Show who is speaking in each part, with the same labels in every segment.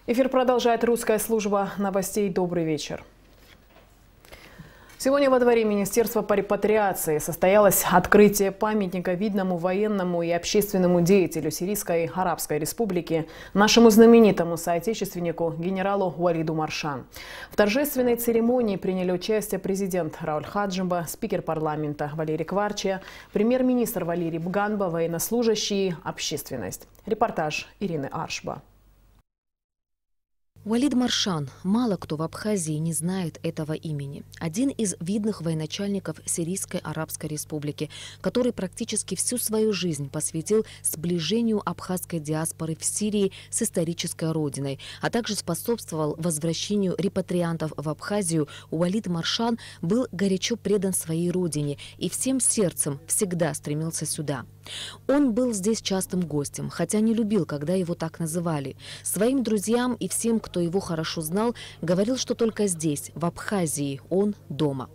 Speaker 1: Эфир продолжает русская служба новостей. Добрый вечер. Сегодня во дворе Министерства по репатриации состоялось открытие памятника видному военному и общественному деятелю Сирийской Арабской Республики, нашему знаменитому соотечественнику генералу Уалиду Маршан. В торжественной церемонии приняли участие президент Рауль Хаджимба, спикер парламента Валерий Кварчия, премьер-министр Валерий Бганба, военнослужащие, общественность. Репортаж Ирины Аршба.
Speaker 2: Уалид Маршан. Мало кто в Абхазии не знает этого имени. Один из видных военачальников Сирийской Арабской Республики, который практически всю свою жизнь посвятил сближению абхазской диаспоры в Сирии с исторической родиной, а также способствовал возвращению репатриантов в Абхазию, Уалид Маршан был горячо предан своей родине и всем сердцем всегда стремился сюда. Он был здесь частым гостем, хотя не любил, когда его так называли. Своим друзьям и всем, кто его хорошо знал, говорил, что только здесь, в Абхазии, он дома.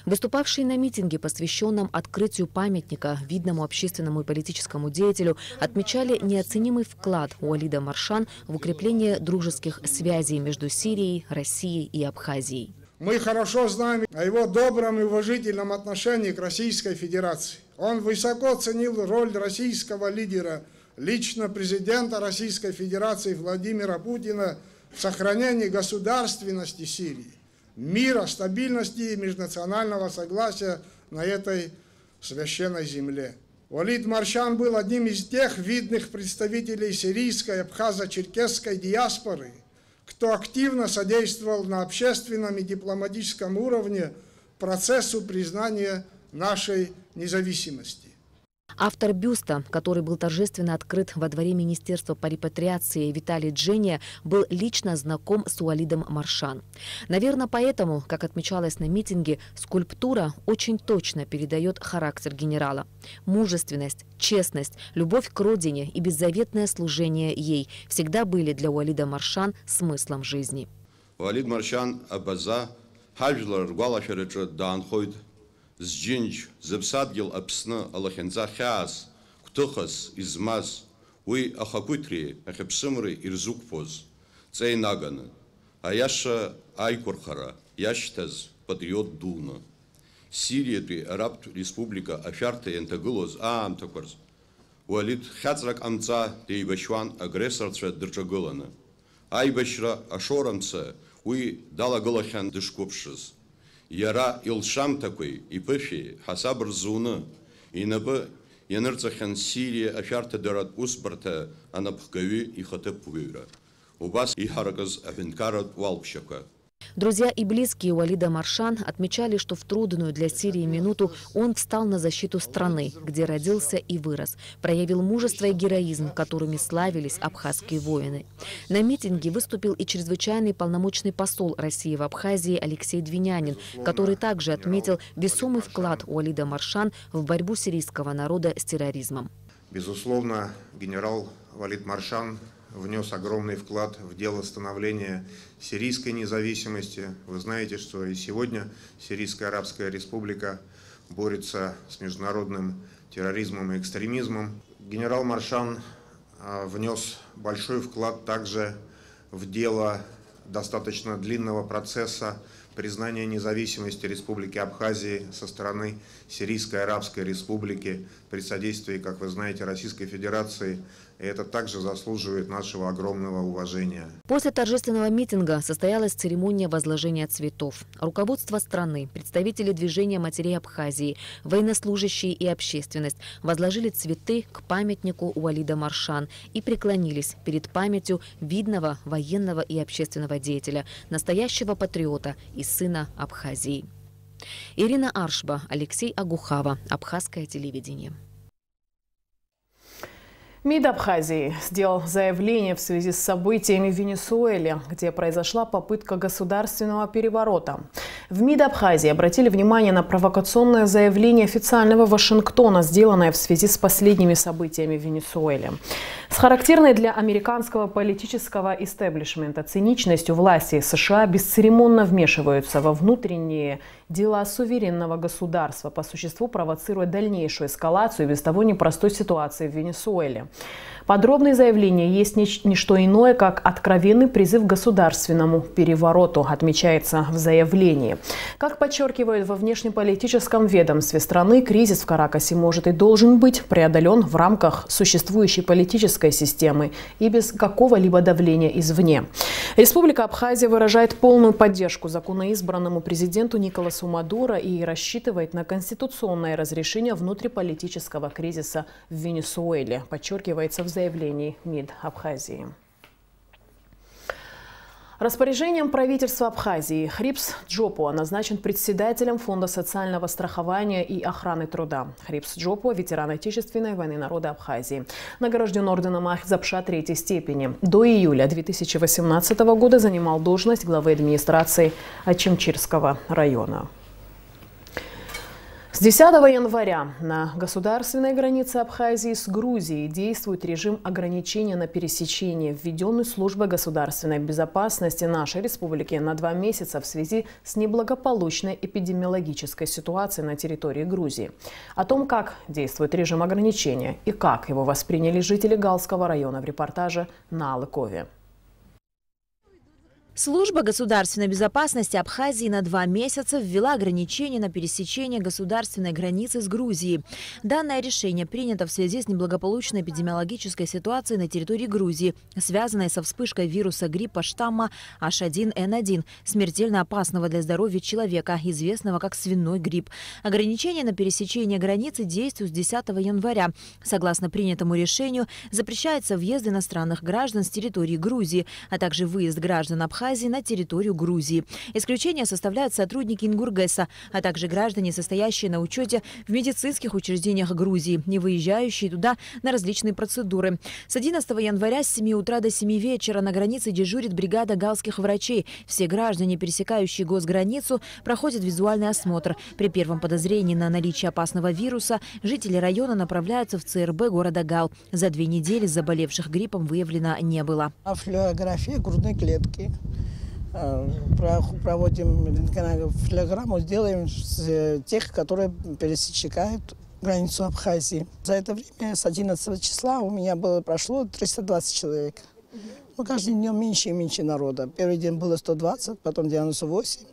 Speaker 2: Выступавшие на митинге, посвященном открытию памятника видному общественному и политическому деятелю, отмечали неоценимый вклад Уалида Маршан в укрепление дружеских связей между Сирией, Россией и Абхазией.
Speaker 3: Мы хорошо знаем о его добром и уважительном отношении к Российской Федерации. Он высоко ценил роль российского лидера, лично президента Российской Федерации Владимира Путина в сохранении государственности Сирии, мира, стабильности и межнационального согласия на этой священной земле. Уалид Маршан был одним из тех видных представителей сирийской абхазо-черкесской диаспоры, кто активно содействовал на общественном и дипломатическом уровне процессу признания нашей независимости.
Speaker 2: Автор бюста, который был торжественно открыт во дворе Министерства по репатриации, Виталий Джения, был лично знаком с Уалидом Маршан. Наверное, поэтому, как отмечалось на митинге, скульптура очень точно передает характер генерала. Мужественность, честность, любовь к родине и беззаветное служение ей всегда были для Уалида Маршан смыслом жизни.
Speaker 4: Уалид Маршан абаза хажлар гвалашереч данхойд Зджинч, Зепсадгил Апсна, Аллахенза Хаас, Ктухас, Измаз, Уи Ахакутри, Ахепсымры, Ирзукпоз, Цей Нагана, Аяша Айкурхара, Яштаз, Патриот Дуна. Сирия при Араб Республика Афярта Ентагулоз Аамтакурз. Уалид Хацрак Амца, Дейбашван, агрессорца Дырчагулана. Айбашра Ашорамца, Уи Далагулахян Дышкопшиз. Яра илшам такой, и пыфи, хасабр зуны, и набы янырцахан Сирия афярта дарат усбарта, а напхгави и хатып пувира. У вас и харагаз афинкарат валпщака.
Speaker 2: Друзья и близкие Уалида Маршан отмечали, что в трудную для Сирии минуту он встал на защиту страны, где родился и вырос, проявил мужество и героизм, которыми славились абхазские воины. На митинге выступил и чрезвычайный полномочный посол России в Абхазии Алексей Двинянин, который также отметил весомый вклад Уалида Маршан в борьбу сирийского народа с терроризмом.
Speaker 5: Безусловно, генерал Уалид Маршан внес огромный вклад в дело становления сирийской независимости. Вы знаете, что и сегодня Сирийская Арабская Республика борется с международным терроризмом и экстремизмом. Генерал Маршан внес большой вклад также в дело достаточно длинного процесса признания независимости Республики Абхазии со стороны Сирийской Арабской Республики при содействии, как вы знаете, Российской Федерации. И это также заслуживает нашего огромного уважения.
Speaker 2: После торжественного митинга состоялась церемония возложения цветов. Руководство страны, представители движения матерей Абхазии, военнослужащие и общественность возложили цветы к памятнику Уалида Маршан и преклонились перед памятью видного военного и общественного деятеля, настоящего патриота и сына Абхазии. Ирина Аршба, Алексей Агухава, Абхазское телевидение.
Speaker 1: МИД Абхазии сделал заявление в связи с событиями в Венесуэле, где произошла попытка государственного переворота. В МИД Абхазии обратили внимание на провокационное заявление официального Вашингтона, сделанное в связи с последними событиями в Венесуэле. С характерной для американского политического истеблишмента циничностью власти США бесцеремонно вмешиваются во внутренние дела суверенного государства, по существу провоцируя дальнейшую эскалацию без того непростой ситуации в Венесуэле. Подробные заявления есть не что иное, как откровенный призыв к государственному перевороту, отмечается в заявлении. Как подчеркивают во внешнеполитическом ведомстве страны, кризис в Каракасе может и должен быть преодолен в рамках существующей политической системы и без какого-либо давления извне. Республика Абхазия выражает полную поддержку законоизбранному президенту Николасу Мадуро и рассчитывает на конституционное разрешение внутриполитического кризиса в Венесуэле, подчеркивается в заявлении МИД Абхазии. Распоряжением правительства Абхазии Хрипс Джопуа назначен председателем Фонда социального страхования и охраны труда. Хрипс Джопуа – ветеран Отечественной войны народа Абхазии. Награжден орденом Ахзапша 3-й степени. До июля 2018 года занимал должность главы администрации Ачимчирского района. С 10 января на государственной границе Абхазии с Грузией действует режим ограничения на пересечение, введенный службой государственной безопасности нашей республики на 2 месяца в связи с неблагополучной эпидемиологической ситуацией на территории Грузии. О том, как действует режим ограничения и как его восприняли жители Галского района, в репортаже на Алыкове.
Speaker 2: Служба государственной безопасности Абхазии на 2 месяца ввела ограничения на пересечение государственной границы с Грузией. Данное решение принято в связи с неблагополучной эпидемиологической ситуацией на территории Грузии, связанной со вспышкой вируса гриппа штамма H1N1, смертельно опасного для здоровья человека, известного как свиной грипп. Ограничения на пересечение границы действуют с 10 января. Согласно принятому решению, запрещается въезд иностранных граждан с территории Грузии, а также выезд граждан Абхазии на территорию Грузии. Исключение составляют сотрудники Ингургэса, а также граждане, состоящие на учете в медицинских учреждениях Грузии, не выезжающие туда на различные процедуры. С 11 января с 7 утра до 7 вечера на границе дежурит бригада галских врачей. Все граждане, пересекающие госграницу, проходят визуальный осмотр. При первом подозрении на наличие опасного вируса жители района направляются в ЦРБ города Гал. За 2 недели заболевших гриппом выявлено не было.
Speaker 6: Флюорография грудной клетки. Проводим флюорограмму, сделаем с тех, которые пересекают границу Абхазии. За это время с 11 числа у меня прошло 320 человек. Ну, каждый день меньше и меньше народа. Первый день было 120, потом 98,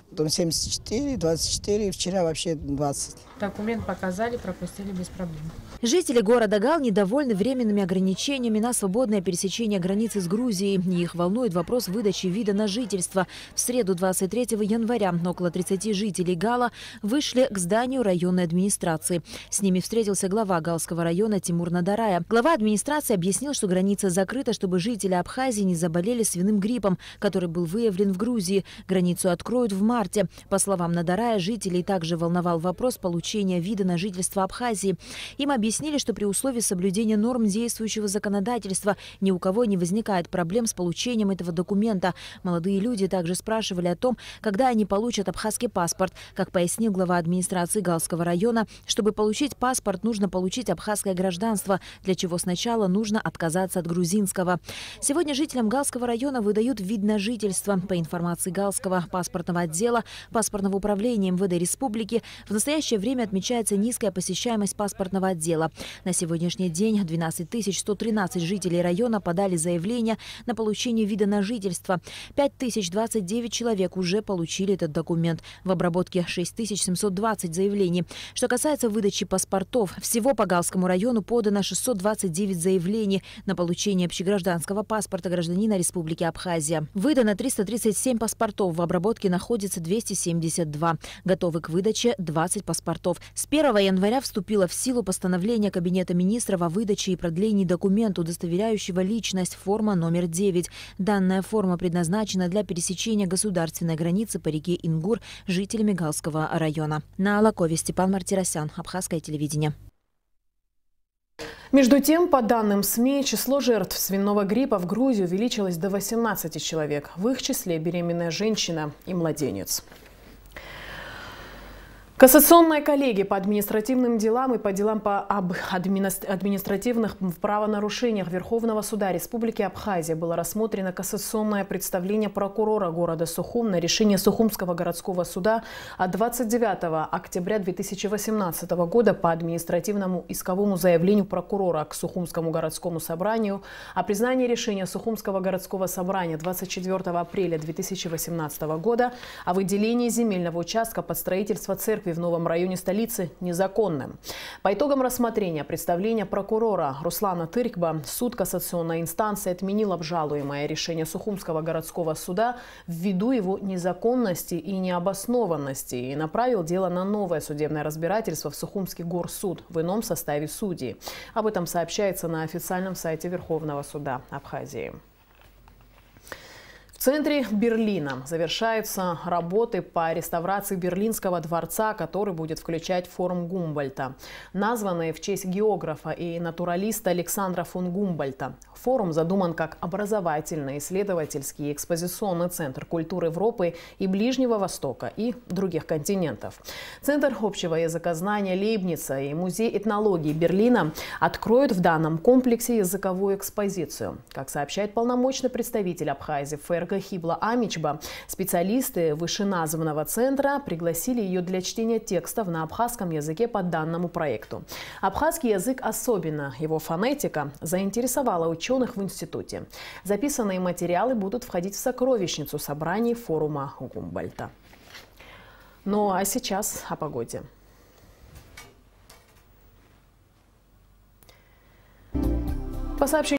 Speaker 6: потом 74, 24, вчера вообще 20.
Speaker 7: Документ показали, пропустили без проблем.
Speaker 2: Жители города Гал недовольны временными ограничениями на свободное пересечение границы с Грузией. Их волнует вопрос выдачи вида на жительство. В среду 23 января около 30 жителей Гала вышли к зданию районной администрации. С ними встретился глава Галского района Тимур Надарая. Глава администрации объяснил, что граница закрыта, чтобы жители Абхазии не заболели свиным гриппом, который был выявлен в Грузии. Границу откроют в марте. По словам Надарая, жителей также волновал вопрос получения вида на жительство Абхазии. Им объяснили, что при условии соблюдения норм действующего законодательства ни у кого не возникает проблем с получением этого документа. Молодые люди также спрашивали о том, когда они получат абхазский паспорт. Как пояснил глава администрации Галского района, чтобы получить паспорт, нужно получить абхазское гражданство, для чего сначала нужно отказаться от грузинского. Сегодня жителям Галского района выдают вид на жительство. По информации Галского паспортного отдела паспортного управления МВД республики, в настоящее время отмечается низкая посещаемость паспортного отдела. На сегодняшний день 12 113 жителей района подали заявление на получение вида на жительство. 5029 человек уже получили этот документ. В обработке 6720 заявлений. Что касается выдачи паспортов, всего по Галскому району подано 629 заявлений на получение общегражданского паспорта гражданина Республики Абхазия. Выдано 337 паспортов, в обработке находится 272. Готовы к выдаче 20 паспортов. С 1 января вступило в силу постановление Кабинета министров о выдаче и продлении документа, удостоверяющего личность, форма номер 9. Данная форма предназначена для пересечения государственной границы по реке Ингур жителями Галского района. На Алакове Степан Мартиросян, Абхазское телевидение.
Speaker 1: Между тем, по данным СМИ, число жертв свиного гриппа в Грузии увеличилось до 18 человек. В их числе беременная женщина и младенец. Кассационная коллегия по административным делам и по делам об административных правонарушениях Верховного суда Республики Абхазия было рассмотрено кассационное представление прокурора города Сухум на решение Сухумского городского суда от 29 октября 2018 года по административному исковому заявлению прокурора к Сухумскому городскому собранию о признании решения Сухумского городского собрания 24 апреля 2018 года о выделении земельного участка под строительство церкви в новом районе столицы незаконным. По итогам рассмотрения представления прокурора Руслана Тыркба суд кассационной инстанции отменил обжалуемое решение Сухумского городского суда ввиду его незаконности и необоснованности и направил дело на новое судебное разбирательство в Сухумский горсуд в ином составе судей. Об этом сообщается на официальном сайте Верховного суда Абхазии. В центре Берлина завершаются работы по реставрации Берлинского дворца, который будет включать форум Гумбольдта, названный в честь географа и натуралиста Александра фон Гумбольдта. Форум задуман как образовательный, исследовательский и экспозиционный центр культуры Европы и Ближнего Востока и других континентов. Центр общего языкознания Лейбница и Музей этнологии Берлина откроют в данном комплексе языковую экспозицию. Как сообщает полномочный представитель Абхазии ФРГ Хибла Амичба, специалисты вышеназванного центра пригласили ее для чтения текстов на абхазском языке по данному проекту. Абхазский язык, особенно его фонетика, заинтересовала ученых в институте. Записанные материалы будут входить в сокровищницу собраний форума Гумбольдта. Ну а сейчас о погоде. По сообщению